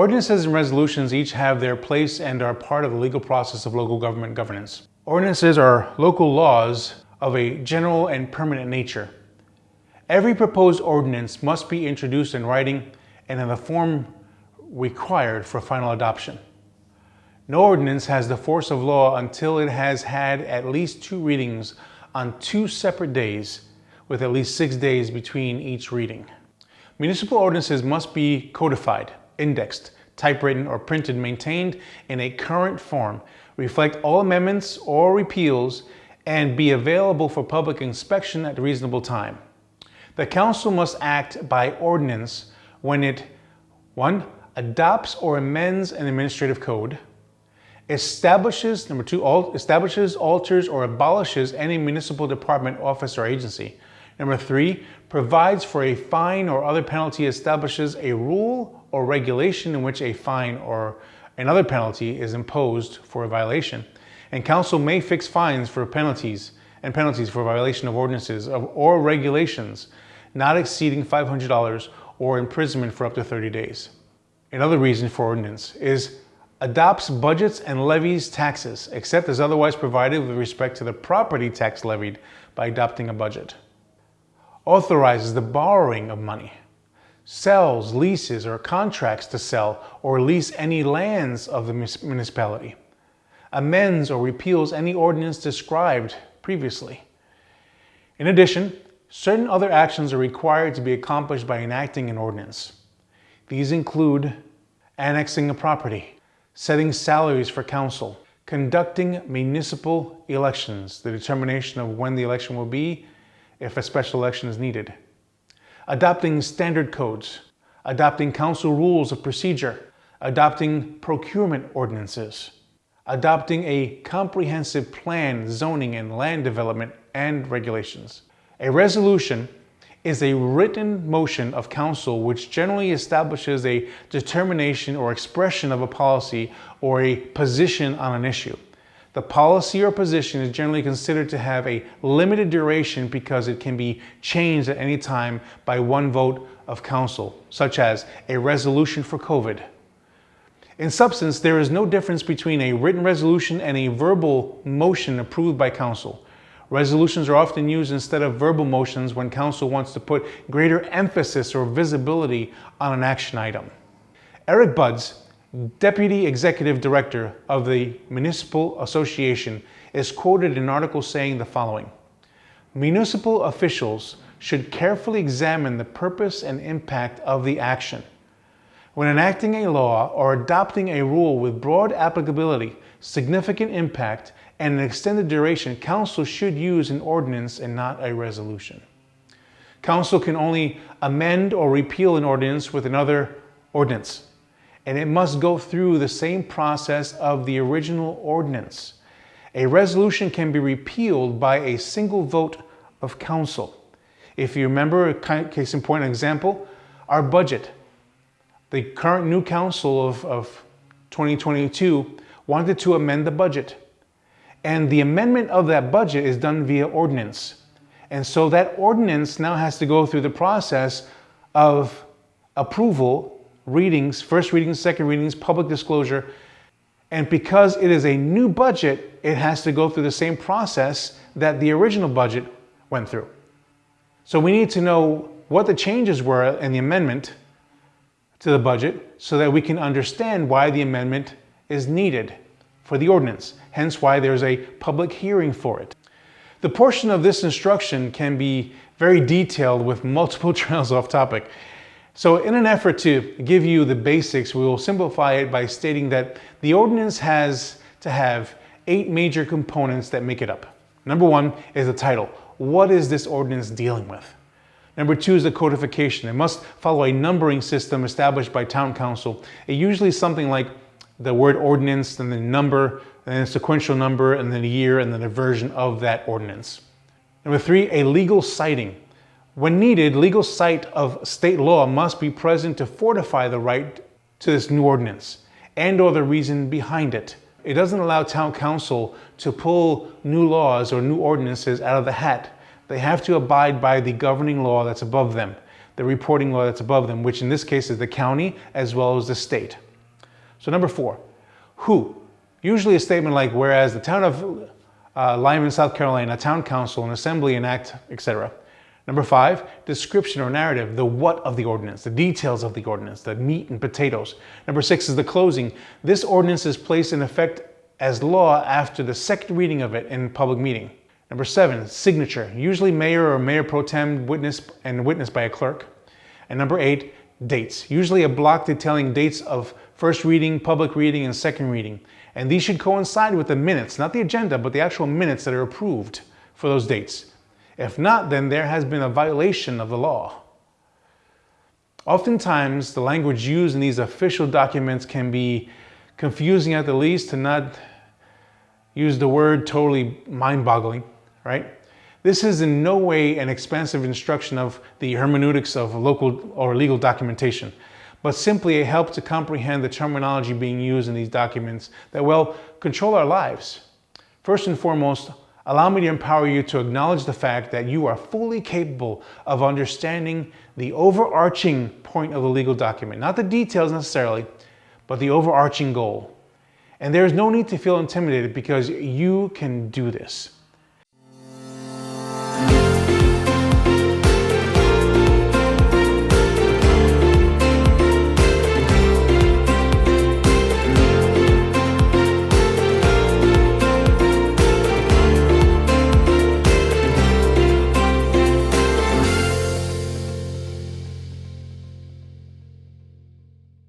Ordinances and resolutions each have their place and are part of the legal process of local government governance. Ordinances are local laws of a general and permanent nature. Every proposed ordinance must be introduced in writing and in the form required for final adoption. No ordinance has the force of law until it has had at least 2 readings on 2 separate days, with at least 6 days between each reading. Municipal ordinances must be codified, indexed, typewritten, or printed, maintained in a current form, reflect all amendments or repeals, and be available for public inspection at a reasonable time. The council must act by ordinance when it 1. Adopts or amends an administrative code, establishes, 2, establishes, alters, or abolishes any municipal department, office, or agency. 3, provides for a fine or other penalty, establishes a rule or regulation in which a fine or another penalty is imposed for a violation. And council may fix fines for penalties for violation of ordinances or regulations not exceeding $500 or imprisonment for up to 30 days. Another reason for ordinance is adopts budgets and levies taxes, except as otherwise provided with respect to the property tax levied by adopting a budget. Authorizes the borrowing of money, sells, leases, or contracts to sell or lease any lands of the municipality, amends or repeals any ordinance described previously. In addition, certain other actions are required to be accomplished by enacting an ordinance. These include annexing a property, setting salaries for council, conducting municipal elections, the determination of when the election will be, if a special election is needed, adopting standard codes, adopting council rules of procedure, adopting procurement ordinances, adopting a comprehensive plan, zoning, and land development and regulations. A resolution is a written motion of council which generally establishes a determination or expression of a policy or a position on an issue. The policy or position is generally considered to have a limited duration because it can be changed at any time by one vote of council, such as a resolution for COVID. In substance, there is no difference between a written resolution and a verbal motion approved by council. Resolutions are often used instead of verbal motions when council wants to put greater emphasis or visibility on an action item. Eric Buds, Deputy Executive Director of the Municipal Association, is quoted in an article saying the following: "Municipal officials should carefully examine the purpose and impact of the action. When enacting a law or adopting a rule with broad applicability, significant impact, and an extended duration, council should use an ordinance and not a resolution." Council can only amend or repeal an ordinance with another ordinance, and it must go through the same process of the original ordinance. A resolution can be repealed by a single vote of council. If you remember, a case in point example, our budget. The current new council of 2022 wanted to amend the budget. And the amendment of that budget is done via ordinance. And so that ordinance now has to go through the process of approval, readings, first readings, second readings, public disclosure. And because it is a new budget, it has to go through the same process that the original budget went through. So we need to know what the changes were in the amendment to the budget so that we can understand why the amendment is needed for the ordinance, hence why there's a public hearing for it. The portion of this instruction can be very detailed with multiple trails off topic. So in an effort to give you the basics, we will simplify it by stating that the ordinance has to have 8 major components that make it up. Number 1 is the title. What is this ordinance dealing with? Number 2 is the codification. It must follow a numbering system established by town council. It usually is something like the word ordinance, then the number, and then a sequential number, and then a year, and then a version of that ordinance. Number 3, a legal citing. When needed, legal cite of state law must be present to fortify the right to this new ordinance and or the reason behind it. It doesn't allow town council to pull new laws or new ordinances out of the hat. They have to abide by the governing law that's above them, the reporting law that's above them, which in this case is the county as well as the state. So number 4, who? Usually a statement like, whereas the town of Lyman, South Carolina, town council, an assembly enact, etc. Number 5, description or narrative, the what of the ordinance, the details of the ordinance, the meat and potatoes. Number 6 is the closing. This ordinance is placed in effect as law after the second reading of it in public meeting. Number 7, signature, usually mayor or mayor pro tem, witnessed by a clerk. And number 8, dates, usually a block detailing dates of first reading, public reading, and second reading. And these should coincide with the minutes, not the agenda, but the actual minutes that are approved for those dates. If not, then there has been a violation of the law. Oftentimes, the language used in these official documents can be confusing at the least, to not use the word totally mind-boggling, right? This is in no way an expansive instruction of the hermeneutics of local or legal documentation, but simply a help to comprehend the terminology being used in these documents that will control our lives. First and foremost, allow me to empower you to acknowledge the fact that you are fully capable of understanding the overarching point of the legal document, not the details necessarily, but the overarching goal. And there is no need to feel intimidated because you can do this.